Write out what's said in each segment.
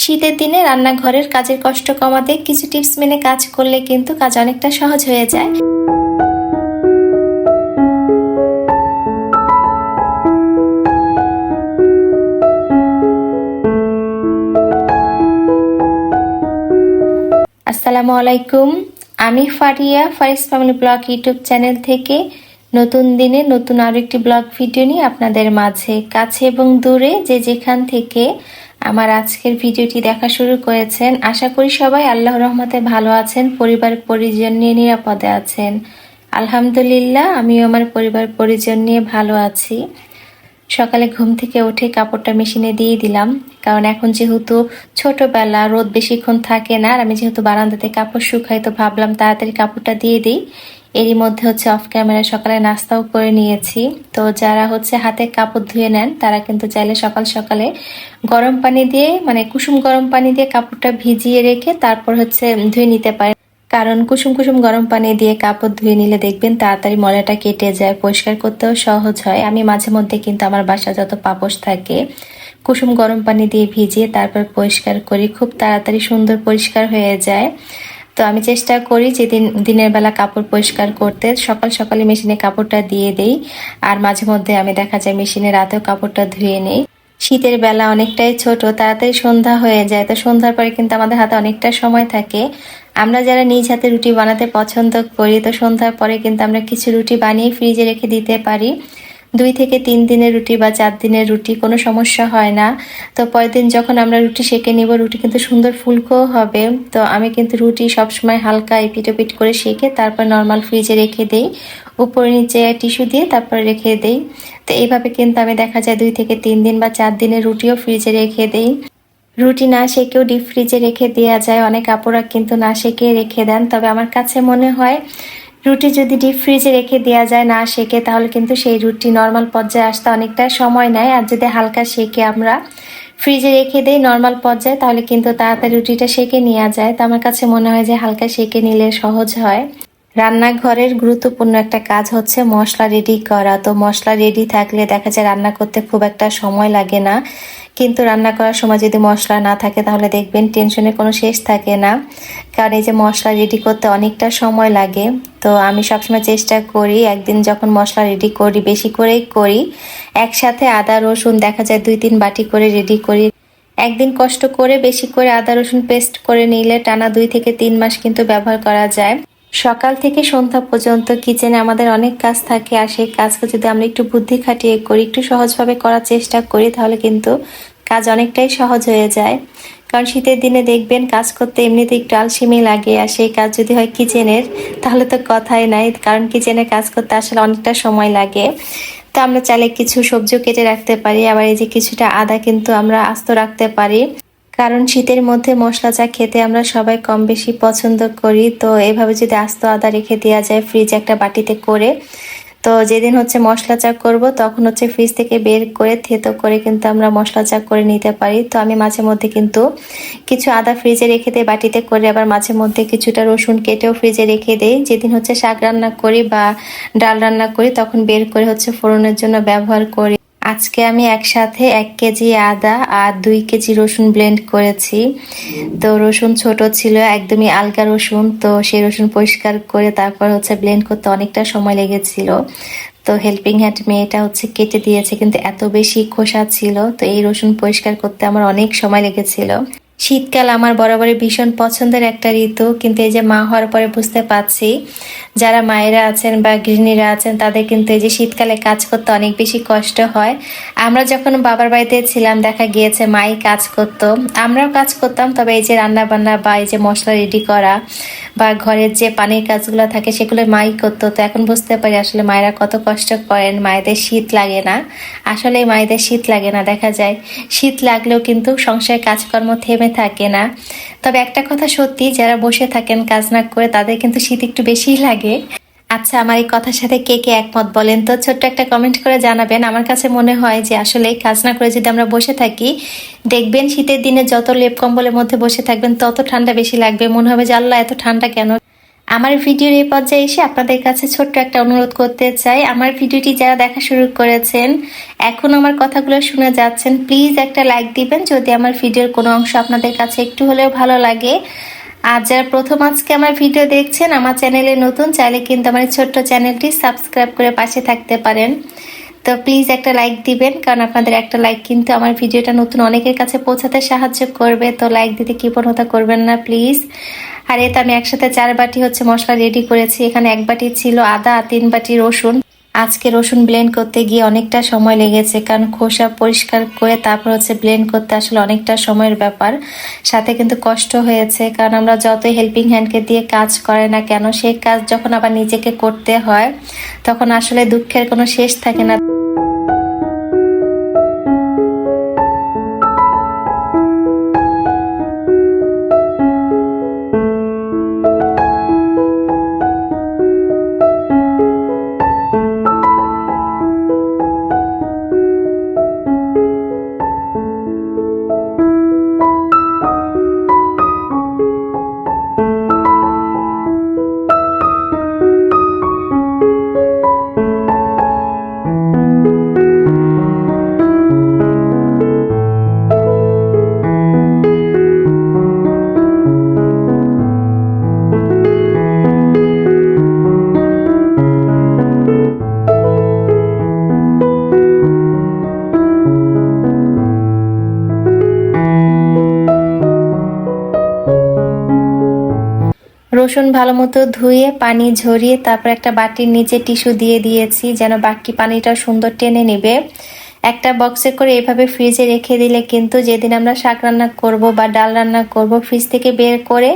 শীতের দিনে রান্নাঘরের কাজের কষ্ট কমাতে কিছু টিপস মেনে কাজ করলে কিন্তু কাজ অনেকটা সহজ হয়ে যায়। আসসালামু আলাইকুম, আমি Faria, Faris family blog YouTube channel থেকে নতুন দিনে নতুন আরো একটি ব্লগ ভিডিও নিয়ে আপনাদের মাঝে, কাছে এবং দূরে যে যেখান থেকে আমার আজকের ভিডিওটি দেখা শুরু করেছেন, আশা করি সবাই আল্লাহর রহমতে ভালো আছেন, পরিবার পরিজন নিয়ে নিরাপদে আছেন। আলহামদুলিল্লাহ, আমিও আমার পরিবার পরিজন নিয়ে ভালো আছি। সকালে ঘুম থেকে উঠে কাপড়টা মেশিনে দিয়ে দিলাম, কারণ এখন যেহেতু ছোটবেলা, রোদ বেশিক্ষণ থাকে না, আর আমি যেহেতু বারান্দাতে কাপড় শুকাই, তো ভাবলাম তাড়াতাড়ি কাপড়টা দিয়ে দিই। এরই মধ্যে অফ ক্যামেরা সকালে নাস্তাও করে নিয়েছি। তো যারা হাতে কাপড় ধুয়ে নেন, তারা কিন্তু চাইলে সকাল সকালে গরম পানি দিয়ে, মানে কুসুম গরম পানি দিয়ে কাপড়টা ভিজিয়ে রেখে তারপর ধুয়ে নিতে পারে। কারণ কুসুম কুসুম গরম পানি দিয়ে কাপড় ধুয়ে নিলে দেখবেন তাড়াতাড়ি ময়লাটা কেটে যায়, পরিষ্কার করতেও সহজ হয়। আমি মাঝে মধ্যে কিন্তু আমার বাসা যত পাপোশ থাকে কুসুম গরম পানি দিয়ে ভিজিয়ে তারপর পরিষ্কার করি, খুব তাড়াতাড়ি সুন্দর পরিষ্কার হয়ে যায়। তো আমি চেষ্টা করি যে দিনের বেলা কাপড় পরিষ্কার করতে সকাল সকালে মেশিনে কাপড়টা দিয়ে দেই, আর মাঝে মধ্যে আমি দেখা যায় মেশিনে রাতেও কাপড়টা ধুয়ে নেই। শীতের বেলা অনেকটাই ছোট, তাড়াতাড়ি সন্ধ্যা হয়ে যায়, তো সন্ধ্যার পরে কিন্তু আমাদের হাতে অনেকটা সময় থাকে। আমরা যারা নিজ হাতে রুটি বানাতে পছন্দ করি, তো সন্ধ্যার পরে কিন্তু আমরা কিছু রুটি বানিয়ে ফ্রিজে রেখে দিতে পারি। 2 থেকে 3 দিনের রুটি বা 4 দিনের রুটি কোনো সমস্যা হয় না। তো পরের দিন যখন আমরা রুটি সেঁকে নিব, রুটি কিন্তু সুন্দর ফুলকোও হবে। তো আমি কিন্তু রুটি সবসময় হালকা এপিট ওপিট করে সেঁকে তারপর নর্মাল ফ্রিজে রেখে দেই, উপরে নিচে টিস্যু দিয়ে তারপর রেখে দেই। তো এইভাবে কিন্তু আমি দেখা যায় 2 থেকে 3 দিন বা 4 দিনের রুটিও ফ্রিজে রেখে দেই। রুটি না সেকেও ডিপ ফ্রিজে রেখে দেওয়া যায়, অনেক আপুরা কিন্তু না সেকে রেখে দেন। তবে আমার কাছে মনে হয় রুটি যদি ডিপ ফ্রিজে রেখে দেওয়া যায় না সেকে, তাহলে কিন্তু সেই রুটি নর্মাল পর্যায়ে আসতে অনেকটা সময় নেয়। আর যদি হালকা সেকে আমরা ফ্রিজে রেখে দেই নর্মাল পর্যায়ে, তাহলে কিন্তু তাড়াতাড়ি রুটিটা সেকে নেওয়া যায়। তো আমার কাছে মনে হয় যে হালকা সেকে নিলে সহজ হয়। রান্নাঘরের গুরুত্বপূর্ণ একটা কাজ হচ্ছে মশলা রেডি করা। তো মশলা রেডি থাকলে দেখা যায় রান্না করতে খুব একটা সময় লাগে না, কিন্তু রান্না করার সময় যদি মশলা না থাকে তাহলে দেখবেন টেনশনের কোনো শেষ থাকে না, কারণ এই যে মশলা রেডি করতে অনেকটা সময় লাগে। তো আমি সবসময় চেষ্টা করি একদিন যখন মশলা রেডি করি, বেশি করেই করি, একসাথে আদা রসুন দেখা যায় 2-3 বাটি করে রেডি করি। একদিন কষ্ট করে বেশি করে আদা রসুন পেস্ট করে নিলে টানা 2 থেকে 3 মাস কিন্তু ব্যবহার করা যায়। সকাল থেকে সন্ধ্যা পর্যন্ত কিচেনে আমাদের অনেক কাজ থাকে, আর সেই কাজকে যদি আমরা একটু বুদ্ধি খাটিয়ে করি, একটু সহজভাবে করার চেষ্টা করি, তাহলে কিন্তু কাজ অনেকটাই সহজ হয়ে যায়। কারণ শীতের দিনে দেখবেন কাজ করতে এমনিতে একটু আলসেমি লাগে, আর সেই কাজ যদি হয় কিচেনের, তাহলে তো কথাই নাই, কারণ কিচেনে কাজ করতে আসলে অনেকটা সময় লাগে। তো আমরা চাইলে কিছু সবজিও কেটে রাখতে পারি, আবার এই যে কিছুটা আদা কিন্তু আমরা আস্ত রাখতে পারি, কারণ শীতের মধ্যে মশলা চা খেতে আমরা সবাই কম বেশি পছন্দ করি। তো এভাবে যদি আস্ত আদা রেখে দেওয়া যায় ফ্রিজে একটা বাটিতে করে, তো যেদিন মশলা চা করব তখন ফ্রিজ থেকে বের করে থেতো করে কিন্তু আমরা মশলা চা করে নিতে পারি। তো আমি মাঝে মধ্যে কিন্তু কিছু আদা ফ্রিজে রেখে দিই বাটিতে করে, আবার মাঝে মধ্যে কিছুটা রসুন কেটেও ফ্রিজে রেখে দিই। যেদিন শাক রান্না করি বা ডাল রান্না করি তখন বের করে ফোড়নের জন্য ব্যবহার করি। আজকে আমি একসাথে 1 কেজি আদা আর 2 কেজি রসুন ব্লেন্ড করেছি। তো রসুন ছোট ছিল, একদমই আলগা রসুন, তো সেই রসুন পরিষ্কার করে তারপর ব্লেন্ড করতে অনেকটা সময় লেগেছিল। তো হেল্পিং হ্যান্ড মেয়েটা কেটে দিয়েছে, কিন্তু এত বেশি খোসা ছিল, তো এই রসুন পরিষ্কার করতে আমার অনেক সময় লেগেছিল। শীতকাল আমার বরাবরই ভীষণ পছন্দের একটা ঋতু, কিন্তু এই যে মা হওয়ার পরে বুঝতে পারছি যারা মায়েরা আছেন বা গৃহিণীরা আছেন তাদের কিন্তু এই যে শীতকালে কাজ করতে অনেক বেশি কষ্ট হয়। আমরা যখন বাবার বাড়িতে ছিলাম দেখা গিয়েছে মাই কাজ করতো, আমরাও কাজ করতাম, তবে এই যে রান্না বান্না বা এই যে মশলা রেডি করা বা ঘরের যে পানির কাজগুলো থাকে সেগুলো মাই করতো। তো এখন বুঝতে পারি আসলে মায়েরা কত কষ্ট করেন, মায়েদের শীত লাগে না, আসলে মায়েদের শীত লাগে না। দেখা যায় শীত লাগলেও কিন্তু সংসারের কাজকর্ম থেমে থাকে না। তবে একটা কথা সত্যি, যারা বসে থাকেন কাজ না করে তাদের কিন্তু শীত একটু বেশিই লাগে। আচ্ছা, আমার এই কথার সাথে কে কে একমত বলেন তো, ছোট্ট একটা কমেন্ট করে জানাবেন। আমার কাছে মনে হয় যে আসলে কাজ না করে যদি আমরা বসে থাকি, দেখবেন শীতের দিনে যত লেপ কম্বলের মধ্যে বসে থাকবেন তত ঠান্ডা বেশি লাগবে, মনে হবে যে আল্লাহ এত ঠান্ডা কেন। আমার ভিডিওর এই পর্যায়ে এসে আপনাদের কাছে ছোট্ট একটা অনুরোধ করতে চাই। আমার ভিডিওটি যারা দেখা শুরু করেছেন, এখন আমার কথাগুলো শুনে যাচ্ছেন, প্লিজ একটা লাইক দিবেন যদি আমার ভিডিওর কোনো অংশ আপনাদের কাছে একটু হলেও ভালো লাগে। আর যারা প্রথম আজকে আমার ভিডিও দেখছেন, আমার চ্যানেলে নতুন, চাইলে কিন্তু আমার এই ছোট্ট চ্যানেলটি সাবস্ক্রাইব করে পাশে থাকতে পারেন। তো প্লিজ একটা লাইক দিবেন, কারণ আপনাদের একটা লাইক কিন্তু আমার ভিডিওটা নতুন অনেকের কাছে পৌঁছাতে সাহায্য করবে। তো লাইক দিতে কৃপণতা করবেন না প্লিজ। আর এতে আমি একসাথে 4 বাটি মশলা রেডি করেছি। এখানে 1 বাটি ছিল আদা আর 3 বাটি রসুন। আজকে রসুন ব্লেন্ড করতে গিয়ে অনেকটা সময় লেগেছে, কারণ খোসা পরিষ্কার করে তারপর ব্লেন্ড করতে আসলে অনেকটা সময়ের ব্যাপার। সাথে কিন্তু কষ্ট হয়েছে, কারণ আমরা যতই হেল্পিং হ্যান্ডকে দিয়ে কাজ করে না কেন, সেই কাজ যখন আবার নিজেকে করতে হয় তখন আসলে দুঃখের কোনো শেষ থাকে না। রসুন ভালো মতো ধুয়ে পানি ঝরিয়ে তারপর একটা বাটির নিচে টিস্যু দিয়ে দিয়েছি, যেন বাকি পানিটা সুন্দর টেনে নেবে। একটা বক্সে করে এভাবে ফ্রিজে রেখে দিলে কিন্তু যেদিন আমরা শাক রান্না করব বা ডাল রান্না করব, ফ্রিজ থেকে বের করে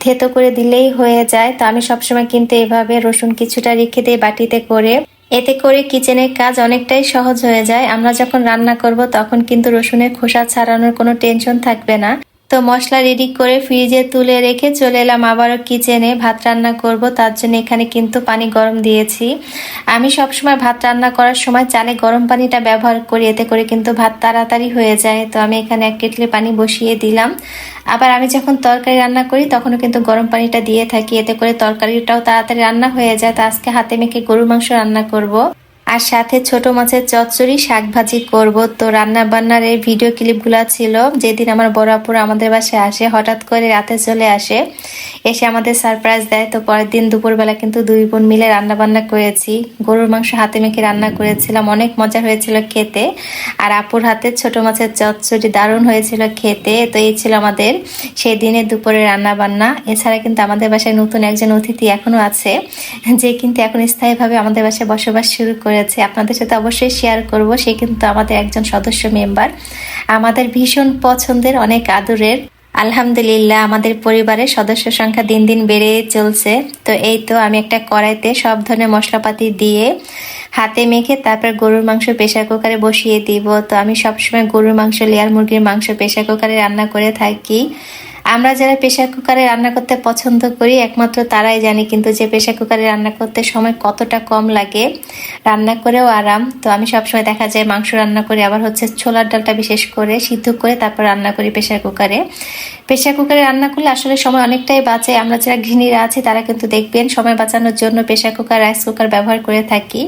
থেতো করে দিলেই হয়ে যায়। তো আমি সবসময় কিন্তু এভাবে রসুন কিছুটা রেখে দিই বাটিতে করে। এতে করে কিচেনের কাজ অনেকটাই সহজ হয়ে যায়। আমরা যখন রান্না করব তখন কিন্তু রসুনের খোসা ছাড়ানোর কোনো টেনশন থাকবে না। তো মশলা রেডি করে ফ্রিজে তুলে রেখে চলে এলাম আবারও কিচেনে ভাত রান্না করব। তার জন্য এখানে কিন্তু পানি গরম দিয়েছি। আমি সবসময় ভাত রান্না করার সময় চালে গরম পানিটা ব্যবহার করি, এতে করে কিন্তু ভাত তাড়াতাড়ি হয়ে যায়। তো আমি এখানে 1 কেটলি পানি বসিয়ে দিলাম। আবার আমি যখন তরকারি রান্না করি তখনও কিন্তু গরম পানিটা দিয়ে থাকি, এতে করে তরকারিটাও তাড়াতাড়ি রান্না হয়ে যায়। তো আজকে হাতে মেখে গরুর মাংস রান্না করব, আর সাথে ছোট মাছের চচ্চড়ি, শাক ভাজি করব। তো রান্না বান্নার এই ভিডিও ক্লিপগুলো ছিল যেদিন আমার বড় আপুরা আমাদের বাসায় আসে, হঠাৎ করে রাতে চলে আসে, এসে আমাদের সারপ্রাইজ দেয়। তো পরের দিন দুপুরবেলা কিন্তু 2 বোন মিলে রান্না বান্না করেছি। গরুর মাংস হাতে মেখে রান্না করেছিলাম, অনেক মজা হয়েছিল খেতে। আর আপুর হাতে ছোট মাছের চচ্চড়ি দারুণ হয়েছিল খেতে। তো এই ছিল আমাদের সেই দিনের দুপুরে রান্না বান্না। এছাড়া কিন্তু আমাদের বাসায় নতুন একজন অতিথি এখনো আছে, যে কিন্তু এখন স্থায়ীভাবে আমাদের বাসায় বসবাস শুরু করেছে। আপনাদের সাথে অবশ্যই শেয়ার করব। সে কিন্তু আমাদের একজন সদস্য মেম্বার, আমাদের ভীষণ পছন্দের, অনেক আদরের। আলহামদুলিল্লাহ আমাদের পরিবারের সদস্য সংখ্যা দিন দিন বেড়ে চলছে। তো এই তো আমি একটা কড়াইতে সব ধরনের মশলাপাতি দিয়ে হাতে মেখে তারপর গরুর মাংস প্রেসার কুকারে বসিয়ে দিব। তো আমি সবসময় গরুর মাংস, লেয়ার মুরগির মাংস প্রেসার কুকারে রান্না করে থাকি। আমরা যারা প্রেসার কুকারে রান্না করতে পছন্দ করি একমাত্র তারাই জানি কিন্তু যে প্রেসার কুকারে রান্না করতে সময় কতটা কম লাগে, রান্না করেও আরাম। তো আমি সবসময় দেখা যায় মাংস রান্না করি, আবার ছোলার ডালটা বিশেষ করে সিদ্ধ করে তারপর রান্না করি প্রেসার কুকারে। প্রেসার কুকারে রান্না করলে আসলে সময় অনেকটাই বাঁচে। আমরা যারা গৃহিণীরা আছি তারা কিন্তু দেখবেন সময় বাঁচানোর জন্য প্রেসার কুকার, রাইস কুকার ব্যবহার করে থাকি।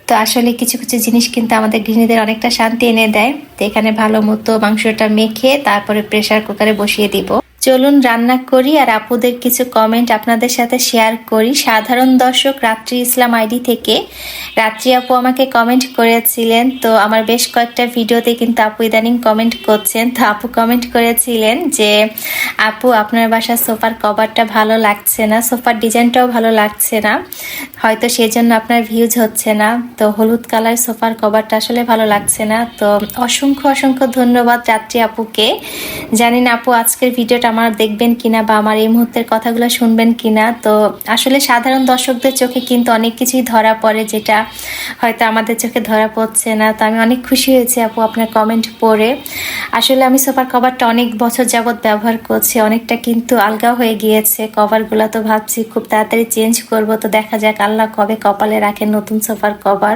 তো আসলে কিছু কিছু জিনিস কিন্তু আমাদের গৃহিণীদের অনেকটা শান্তি এনে দেয়। তো এখানে ভালো মতো মাংসটা মেখে তারপরে প্রেসার কুকারে বসিয়ে দিব। চলুন রান্না করি আর আপুদের কিছু কমেন্ট আপনাদের সাথে শেয়ার করি। সাধারণ দর্শক রাত্রি ইসলাম আইডি থেকে রাত্রি আপু আমাকে কমেন্ট করেছিলেন। তো আমার বেশ কয়েকটা ভিডিওতে কিন্তু আপু ইদানিং কমেন্ট করছেন। তো আপু কমেন্ট করেছিলেন যে আপু আপনার বাসার সোফার কভারটা ভালো লাগছে না, সোফার ডিজাইনটাও ভালো লাগছে না, হয়তো সেজন্য আপনার ভিউজ হচ্ছে না। তো হলুদ কালার সোফার কভারটা আসলে ভালো লাগছে না। তো অসংখ্য অসংখ্য ধন্যবাদ রাত্রি আপুকে। জানি না আপু আজকের ভিডিওটা আমার দেখবেন কিনা বা আমার এই মুহূর্তের কথাগুলো শুনবেন কিনা। তো আসলে সাধারণ দর্শকদের চোখে কিন্তু অনেক কিছুই ধরা পড়ে যেটা হয়তো আমাদের চোখে ধরা পড়ছে না। তো আমি অনেক খুশি হয়েছি আপু আপনার কমেন্ট পড়ে। আসলে আমি সোফার কভারটা অনেক বছর যাবৎ ব্যবহার করছি, অনেকটা কিন্তু আলগা হয়ে গিয়েছে কভারগুলো। তো ভাবছি খুব তাড়াতাড়ি চেঞ্জ করব। তো দেখা যাক আল্লাহ কবে কপালে রাখেন নতুন সোফার কভার।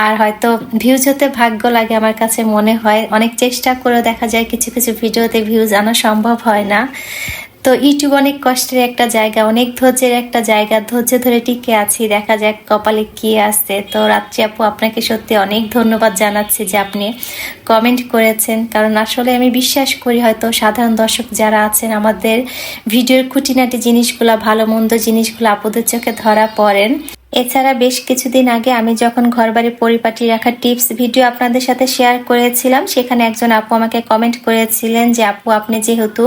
আর হয়তো ভিউজ হতে ভাগ্য লাগে আমার কাছে মনে হয়। অনেক চেষ্টা করেও দেখা যায় কিছু কিছু ভিডিওতে ভিউজ আনা সম্ভব হয় না। তো ইউটিউব অনেক কষ্টের একটা জায়গা, অনেক ধৈর্যের একটা জায়গা, ধৈর্য ধরে টিকে আছি, দেখা যাক কপালে কি আছে। তো রাত্রি আপু আপনাকে সত্যি অনেক ধন্যবাদ জানাচ্ছি যে আপনি কমেন্ট করেছেন, কারণ আসলে আমি বিশ্বাস করি হয়তো সাধারণ দর্শক যারা আছেন আমাদের ভিডিওর খুঁটিনাটি জিনিসগুলো, ভালো মন্দ জিনিসগুলো আপুদের চোখে ধরা পড়েন। এছাড়া বেশ কিছুদিন আগে আমি যখন ঘরবাড়ি পরিপাটি রাখার টিপস ভিডিও আপনাদের সাথে শেয়ার করেছিলাম, সেখানে একজন আপু আমাকে কমেন্ট করেছিলেন যে আপু আপনি যেহেতু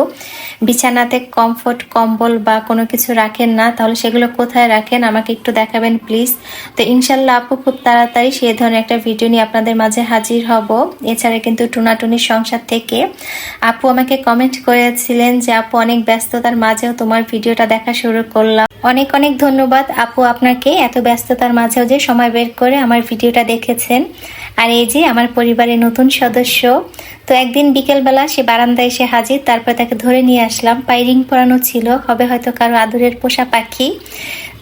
বিছানাতে কমফোর্ট কম্বল বা কোনো কিছু রাখেন না, তাহলে সেগুলো কোথায় রাখেন, আমাকে একটু দেখাবেন প্লিজ। তো ইনশাল্লাহ আপু খুব তাড়াতাড়ি সেই ধরনের একটা ভিডিও নিয়ে আপনাদের মাঝে হাজির হব। এছাড়া কিন্তু টুনাটুনির সংসার থেকে আপু আমাকে কমেন্ট করেছিলেন যে আপু অনেক ব্যস্ততার মাঝেও তোমার ভিডিওটা দেখা শুরু করলাম। অনেক অনেক ধন্যবাদ আপু আপনাকে, এত ব্যস্ততার মাঝেও যে সময় বের করে আমার ভিডিওটা দেখেছেন। আর এই যে আমার পরিবারের নতুন সদস্য, তো একদিন বিকেলবেলা সে বারান্দায় এসে হাজির, তারপর তাকে ধরে নিয়ে আসলাম। পায়ে রিং পরানো ছিল, হবে হয়তো কারো আদরের পোষা পাখি।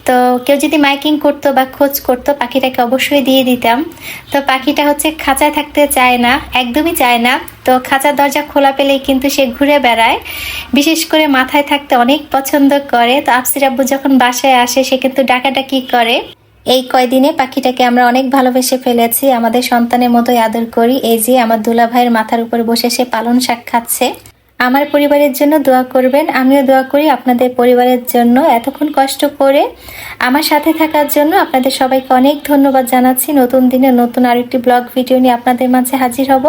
তো কেউ যদি মাইকিং করতো বা খোঁজ করতো, পাখিটাকে অবশ্যই দিয়ে দিতাম। তো পাখিটা হচ্ছে খাঁচায় থাকতে চায় না, একদমই চায় না। তো খাঁচার দরজা খোলা পেলেই কিন্তু সে ঘুরে বেড়ায়, বিশেষ করে মাথায় থাকতে অনেক পছন্দ করে। তো আফসির আব্বু যখন বাসায় আসে সে কিন্তু ডাকাডাকি করে। এই কয়দিনে পাখিটাকে আমরা অনেক ভালোবেসে ফেলেছি, আমাদের সন্তানের মতোই আদর করি। এই যে আমার দুলা ভাইয়ের মাথার উপর বসে সে পালন শাক খাচ্ছে। আমার পরিবারের জন্য দোয়া করবেন, আমিও দোয়া করি আপনাদের পরিবারের জন্য। এতক্ষণ কষ্ট করে আমার সাথে থাকার জন্য আপনাদের সবাইকে অনেক ধন্যবাদ জানাচ্ছি। নতুন দিনে নতুন আরেকটি ব্লগ ভিডিও নিয়ে আপনাদের মাঝে হাজির হব।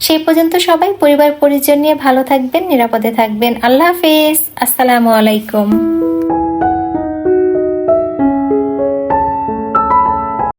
সেই পর্যন্ত সবাই পরিবার পরিজন নিয়ে ভালো থাকবেন, নিরাপদে থাকবেন। আল্লাহ হাফেজ, আসসালামু আলাইকুম।